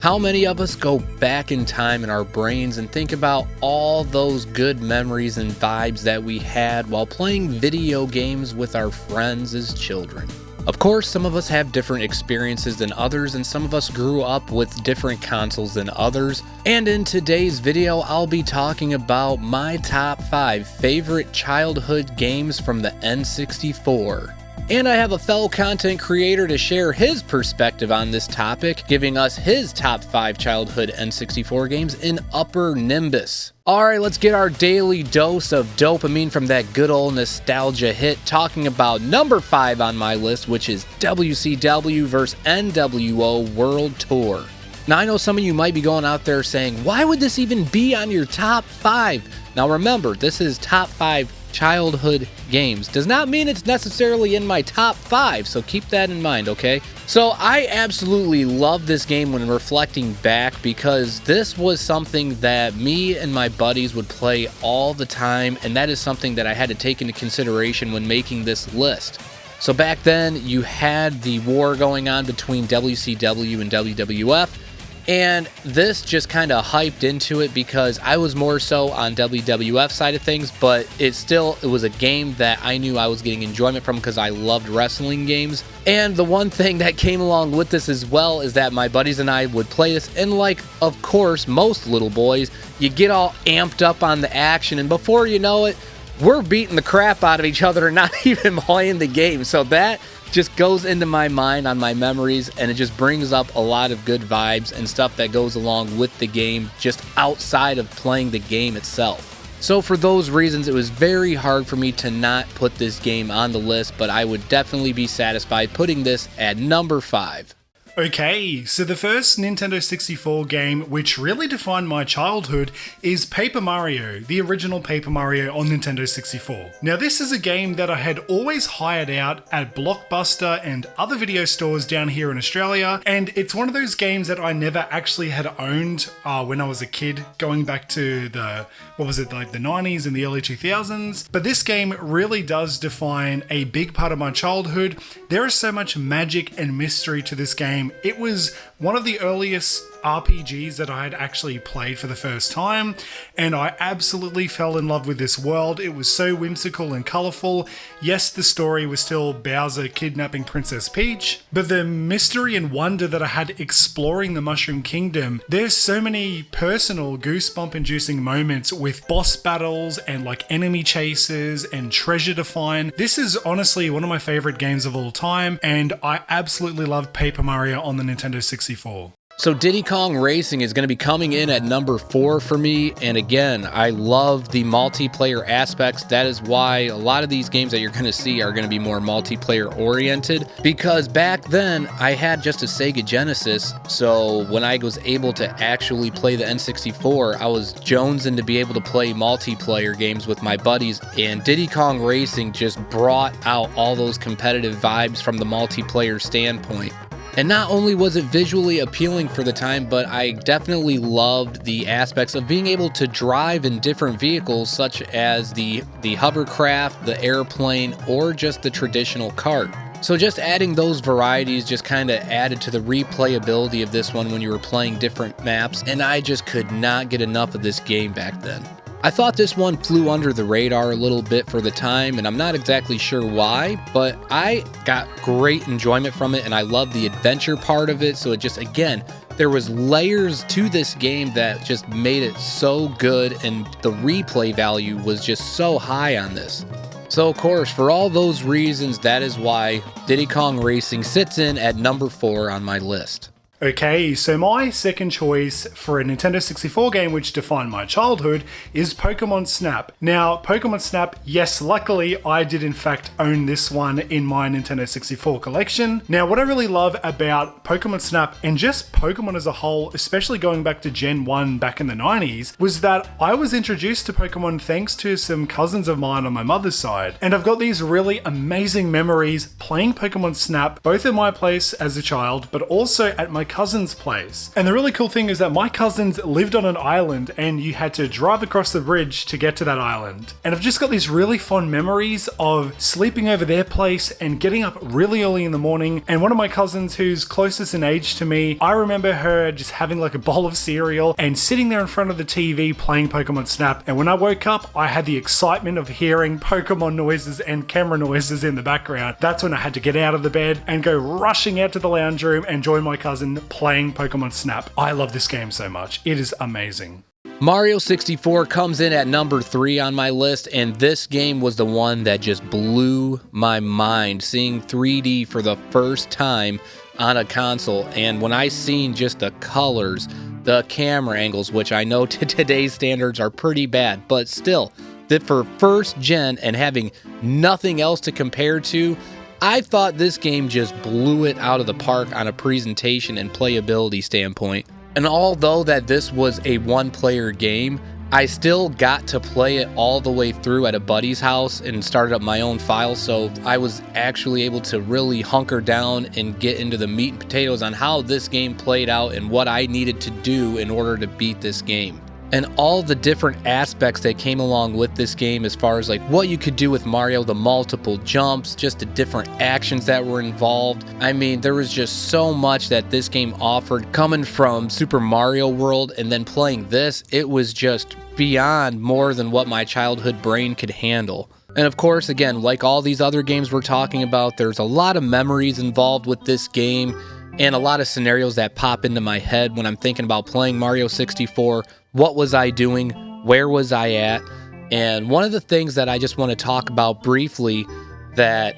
How many of us go back in time in our brains and think about all those good memories and vibes that we had while playing video games with our friends as children? Of course, some of us have different experiences than others, and some of us grew up with different consoles than others. And in today's video, I'll be talking about my top 5 favorite childhood games from the N64. And I have a fellow content creator to share his perspective on this topic, giving us his top 5 childhood N64 games in Uppernimbus. Alright, let's get our daily dose of dopamine from that good old nostalgia hit, talking about number 5 on my list, which is WCW vs NWO World Tour. Now, I know some of you might be going out there saying, why would this even be on your top 5? Now remember, this is top 5 childhood games. Does not mean it's necessarily in my top 5, so keep that in mind, okay? So I absolutely love this game when reflecting back, because this was something that me and my buddies would play all the time, and that is something that I had to take into consideration when making this list. So back then, you had the war going on between WCW and WWF, and this just kind of hyped into it because I was more so on WWF side of things, but it was a game that I knew I was getting enjoyment from because I loved wrestling games. And the one thing that came along with this as well is that my buddies and I would play this, and like, of course, most little boys, you get all amped up on the action, and before you know it, we're beating the crap out of each other and not even playing the game. So that just goes into my mind on my memories, and it just brings up a lot of good vibes and stuff that goes along with the game just outside of playing the game itself. So for those reasons, it was very hard for me to not put this game on the list, but I would definitely be satisfied putting this at number 5. Okay, so the first Nintendo 64 game which really defined my childhood is Paper Mario, the original Paper Mario on Nintendo 64. Now this is a game that I had always hired out at Blockbuster and other video stores down here in Australia, and it's one of those games that I never actually had owned when I was a kid, going back to the 90s and the early 2000s. But this game really does define a big part of my childhood. There is so much magic and mystery to this game. It was one of the earliest RPGs that I had actually played for the first time, and I absolutely fell in love with this world. It was so whimsical and colourful. Yes, the story was still Bowser kidnapping Princess Peach, but the mystery and wonder that I had exploring the Mushroom Kingdom, there's so many personal goosebump-inducing moments with boss battles and like enemy chases and treasure to find. This is honestly one of my favourite games of all time, and I absolutely love Paper Mario on the Nintendo 64. So Diddy Kong Racing is going to be coming in at number 4 for me, and again, I love the multiplayer aspects. That is why a lot of these games that you're going to see are going to be more multiplayer oriented, because back then I had just a Sega Genesis, so when I was able to actually play the N64, I was jonesing to be able to play multiplayer games with my buddies, and Diddy Kong Racing just brought out all those competitive vibes from the multiplayer standpoint. And not only was it visually appealing for the time, but I definitely loved the aspects of being able to drive in different vehicles, such as the hovercraft, the airplane, or just the traditional cart. So just adding those varieties just kind of added to the replayability of this one when you were playing different maps, and I just could not get enough of this game back then. I thought this one flew under the radar a little bit for the time, and I'm not exactly sure why, but I got great enjoyment from it, and I love the adventure part of it. So it just, again, there was layers to this game that just made it so good, and the replay value was just so high on this. So of course, for all those reasons, that is why Diddy Kong Racing sits in at number 4 on my list. Okay, so my second choice for a Nintendo 64 game which defined my childhood is Pokemon Snap. Now, Pokemon Snap, yes, luckily I did in fact own this one in my Nintendo 64 collection. Now, what I really love about Pokemon Snap and just Pokemon as a whole, especially going back to Gen 1 back in the 90s, was that I was introduced to Pokemon thanks to some cousins of mine on my mother's side. And I've got these really amazing memories playing Pokemon Snap, both at my place as a child, but also at my cousin's place. And the really cool thing is that my cousins lived on an island and you had to drive across the bridge to get to that island. And I've just got these really fond memories of sleeping over their place and getting up really early in the morning. And one of my cousins who's closest in age to me, I remember her just having like a bowl of cereal and sitting there in front of the TV playing Pokemon Snap. And when I woke up, I had the excitement of hearing Pokemon noises and camera noises in the background. That's when I had to get out of the bed and go rushing out to the lounge room and join my cousin playing Pokemon Snap. I love this game so much. It is amazing. Mario 64 comes in at number 3 on my list, and this game was the one that just blew my mind, seeing 3D for the first time on a console. And when I seen just the colors, the camera angles, which I know to today's standards are pretty bad, but still, that for first gen and having nothing else to compare to, I thought this game just blew it out of the park on a presentation and playability standpoint. And although that this was a one-player game, I still got to play it all the way through at a buddy's house and started up my own file, so I was actually able to really hunker down and get into the meat and potatoes on how this game played out and what I needed to do in order to beat this game. And all the different aspects that came along with this game, as far as like what you could do with Mario, the multiple jumps, just the different actions that were involved. I mean, there was just so much that this game offered coming from Super Mario World, and then playing this, it was just beyond more than what my childhood brain could handle. And of course, again, like all these other games we're talking about, there's a lot of memories involved with this game and a lot of scenarios that pop into my head when I'm thinking about playing Mario 64. What was I doing? Where was I at? And one of the things that I just want to talk about briefly that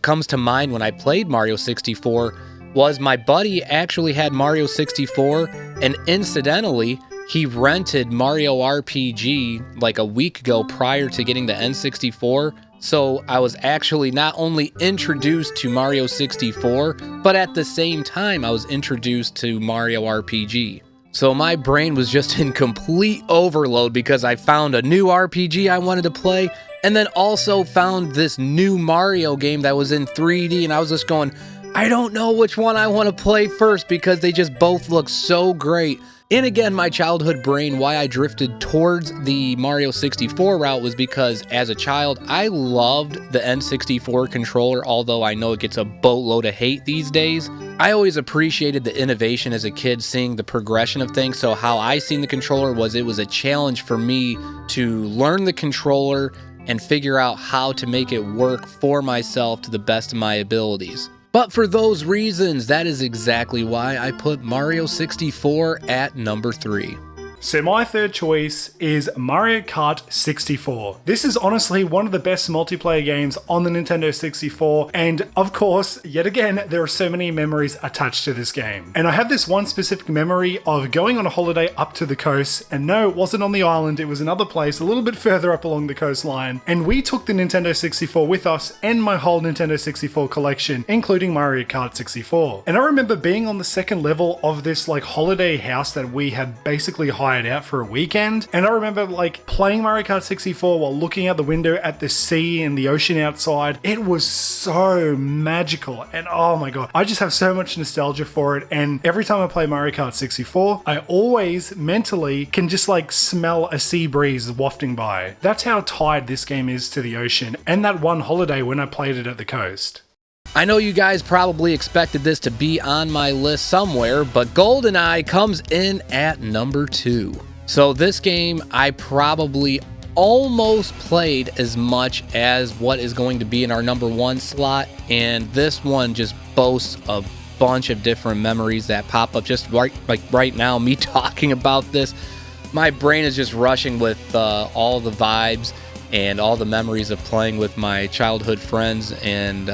comes to mind when I played Mario 64 was my buddy actually had Mario 64, and incidentally, he rented Mario RPG like a week ago prior to getting the N64. So I was actually not only introduced to Mario 64, but at the same time I was introduced to Mario RPG. So my brain was just in complete overload because I found a new RPG I wanted to play, and then also found this new Mario game that was in 3D, and I was just going, I don't know which one I want to play first because they just both look so great. And again, my childhood brain, why I drifted towards the Mario 64 route was because as a child, I loved the N64 controller, although I know it gets a boatload of hate these days. I always appreciated the innovation as a kid, seeing the progression of things. So how I seen the controller was it was a challenge for me to learn the controller and figure out how to make it work for myself to the best of my abilities. But for those reasons, that is exactly why I put Mario 64 at number 3. So my third choice is Mario Kart 64. This is honestly one of the best multiplayer games on the Nintendo 64, and of course, yet again, there are so many memories attached to this game. And I have this one specific memory of going on a holiday up to the coast, and no, it wasn't on the island, it was another place a little bit further up along the coastline, and we took the Nintendo 64 with us and my whole Nintendo 64 collection, including Mario Kart 64. And I remember being on the second level of this like holiday house that we had basically hired out for a weekend, and I remember like playing Mario Kart 64 while looking out the window at the sea and the ocean outside. It was so magical, and oh my god, I just have so much nostalgia for it. And every time I play Mario Kart 64, I always mentally can just like smell a sea breeze wafting by. That's how tied this game is to the ocean, and that one holiday when I played it at the coast. I know you guys probably expected this to be on my list somewhere, but GoldenEye comes in at number 2. So this game I probably almost played as much as what is going to be in our number 1 slot, and this one just boasts a bunch of different memories that pop up just right now. Me talking about this, my brain is just rushing with all the vibes and all the memories of playing with my childhood friends, and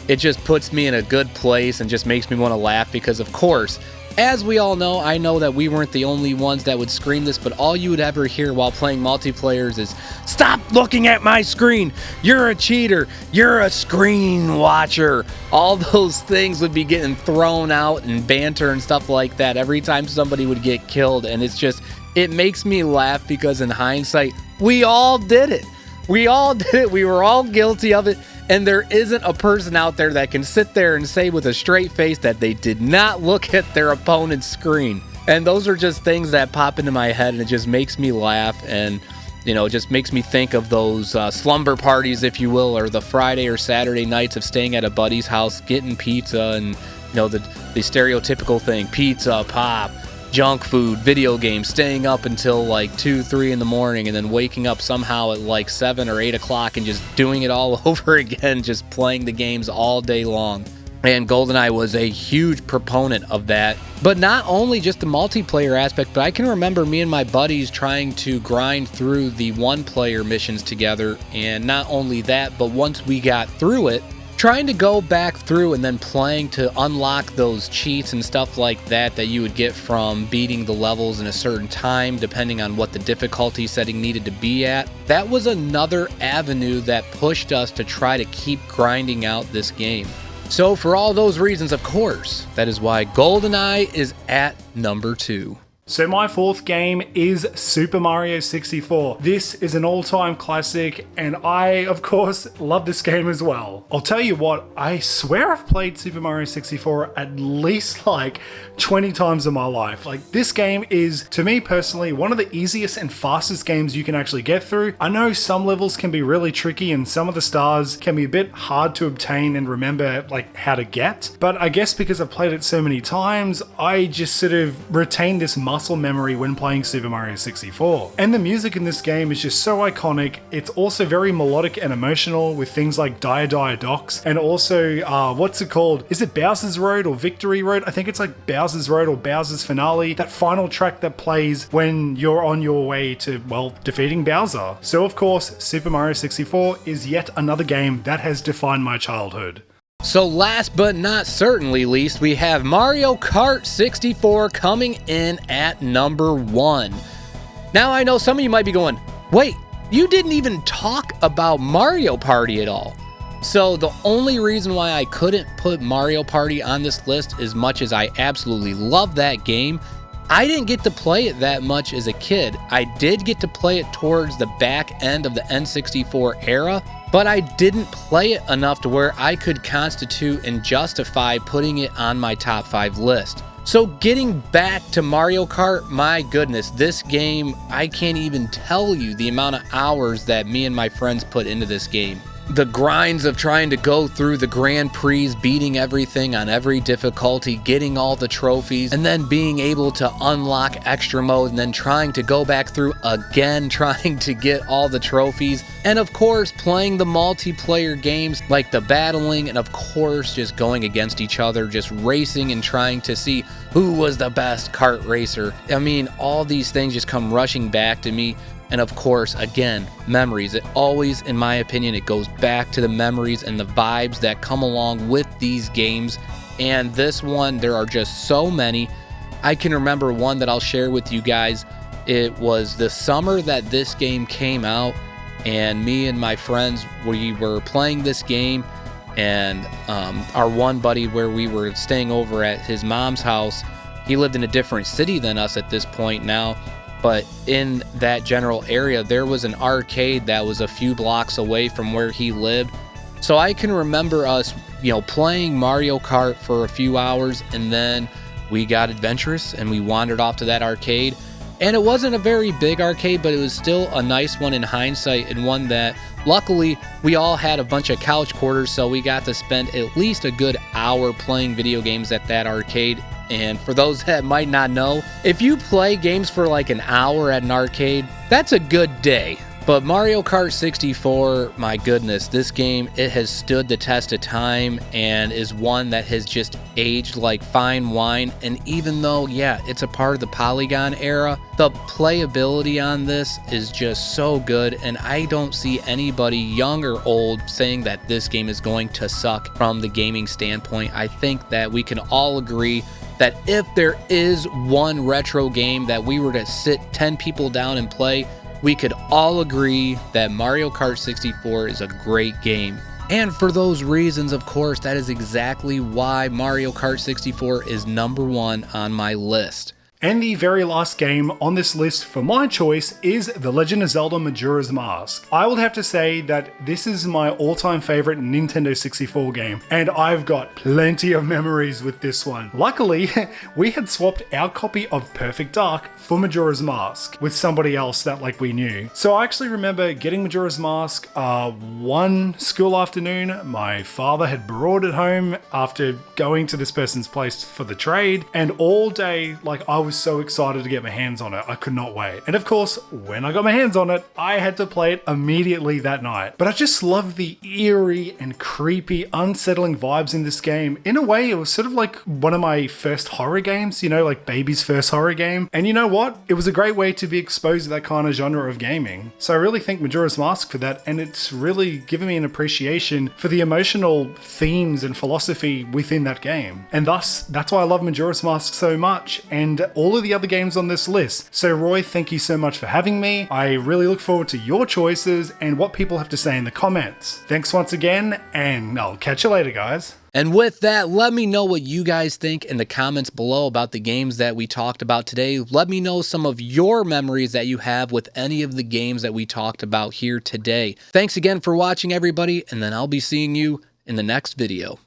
it just puts me in a good place and just makes me want to laugh because, of course, as we all know, I know that we weren't the only ones that would scream this, but all you would ever hear while playing multiplayers is, "Stop looking at my screen! You're a cheater! You're a screen watcher!" All those things would be getting thrown out and banter and stuff like that every time somebody would get killed, and it makes me laugh because in hindsight, we all did it. We all did it. We were all guilty of it. And there isn't a person out there that can sit there and say with a straight face that they did not look at their opponent's screen. And those are just things that pop into my head, and it just makes me laugh, and it just makes me think of those slumber parties, if you will, or the Friday or Saturday nights of staying at a buddy's house, getting pizza, and the stereotypical thing: pizza, pop, junk food, video games, staying up until like 2, 3 in the morning, and then waking up somehow at like 7 or 8 o'clock and just doing it all over again, just playing the games all day long. And GoldenEye was a huge proponent of that. But not only just the multiplayer aspect, but I can remember me and my buddies trying to grind through the one-player missions together. And not only that, but once we got through it, trying to go back through and then playing to unlock those cheats and stuff like that you would get from beating the levels in a certain time, depending on what the difficulty setting needed to be at. That was another avenue that pushed us to try to keep grinding out this game. So for all those reasons, of course, that is why GoldenEye is at number 2. So my fourth game is Super Mario 64. This is an all-time classic, and I, of course, love this game as well. I'll tell you what, I swear I've played Super Mario 64 at least like 20 times in my life. Like, this game is, to me personally, one of the easiest and fastest games you can actually get through. I know some levels can be really tricky, and some of the stars can be a bit hard to obtain and remember like how to get, but I guess because I've played it so many times, I just sort of retain this muscle memory when playing Super Mario 64. And the music in this game is just so iconic. It's also very melodic and emotional with things like Dire Dire Docks, and also, what's it called? Is it Bowser's Road or Victory Road? I think it's like Bowser's Road or Bowser's Finale, that final track that plays when you're on your way to, well, defeating Bowser. So of course, Super Mario 64 is yet another game that has defined my childhood. So last but not certainly least, we have Mario Kart 64 coming in at number 1. Now I know some of you might be going, wait, you didn't even talk about Mario Party at all. So the only reason why I couldn't put Mario Party on this list, as much as I absolutely love that game, I didn't get to play it that much as a kid. I did get to play it towards the back end of the N64 era, but I didn't play it enough to where I could constitute and justify putting it on my top 5 list. So getting back to Mario Kart, my goodness, this game, I can't even tell you the amount of hours that me and my friends put into this game. The grinds of trying to go through the Grand Prix, beating everything on every difficulty, getting all the trophies, and then being able to unlock extra mode, and then trying to go back through again, trying to get all the trophies, and of course playing the multiplayer games like the battling, and of course just going against each other, just racing and trying to see who was the best kart racer. I mean, all these things just come rushing back to me. And of course, again, memories. It always, in my opinion, it goes back to the memories and the vibes that come along with these games. And this one, there are just so many. I can remember one that I'll share with you guys. It was the summer that this game came out, and me and my friends, we were playing this game, and our one buddy, where we were staying over at his mom's house, he lived in a different city than us at this point now. But in that general area, there was an arcade that was a few blocks away from where he lived. So I can remember us, playing Mario Kart for a few hours, and then we got adventurous and we wandered off to that arcade. And it wasn't a very big arcade, but it was still a nice one in hindsight, and one that luckily we all had a bunch of couch quarters, so we got to spend at least a good hour playing video games at that arcade. And for those that might not know, if you play games for like an hour at an arcade, that's a good day. But Mario Kart 64, my goodness, this game, it has stood the test of time and is one that has just aged like fine wine. And even though, yeah, it's a part of the Polygon era, the playability on this is just so good. And I don't see anybody, young or old, saying that this game is going to suck from the gaming standpoint. I think that we can all agree that if there is one retro game that we were to sit 10 people down and play, we could all agree that Mario Kart 64 is a great game. And for those reasons, of course, that is exactly why Mario Kart 64 is number 1 on my list. And the very last game on this list for my choice is The Legend of Zelda Majora's Mask. I will have to say that this is my all-time favorite Nintendo 64 game, and I've got plenty of memories with this one. Luckily, we had swapped our copy of Perfect Dark for Majora's Mask with somebody else that we knew. So I actually remember getting Majora's Mask one school afternoon. My father had brought it home after going to this person's place for the trade, and all day, I was so excited to get my hands on it. I could not wait. And of course, when I got my hands on it, I had to play it immediately that night. But I just love the eerie and creepy, unsettling vibes in this game. In a way, it was sort of like one of my first horror games, like baby's first horror game. And you know what? It was a great way to be exposed to that kind of genre of gaming. So I really thank Majora's Mask for that, and it's really given me an appreciation for the emotional themes and philosophy within that game. And thus, that's why I love Majora's Mask so much, and all of the other games on this list. So Roy, thank you so much for having me. I really look forward to your choices and what people have to say in the comments. Thanks once again, and I'll catch you later, guys. And with that, let me know what you guys think in the comments below about the games that we talked about today. Let me know some of your memories that you have with any of the games that we talked about here today. Thanks again for watching, everybody, and then I'll be seeing you in the next video.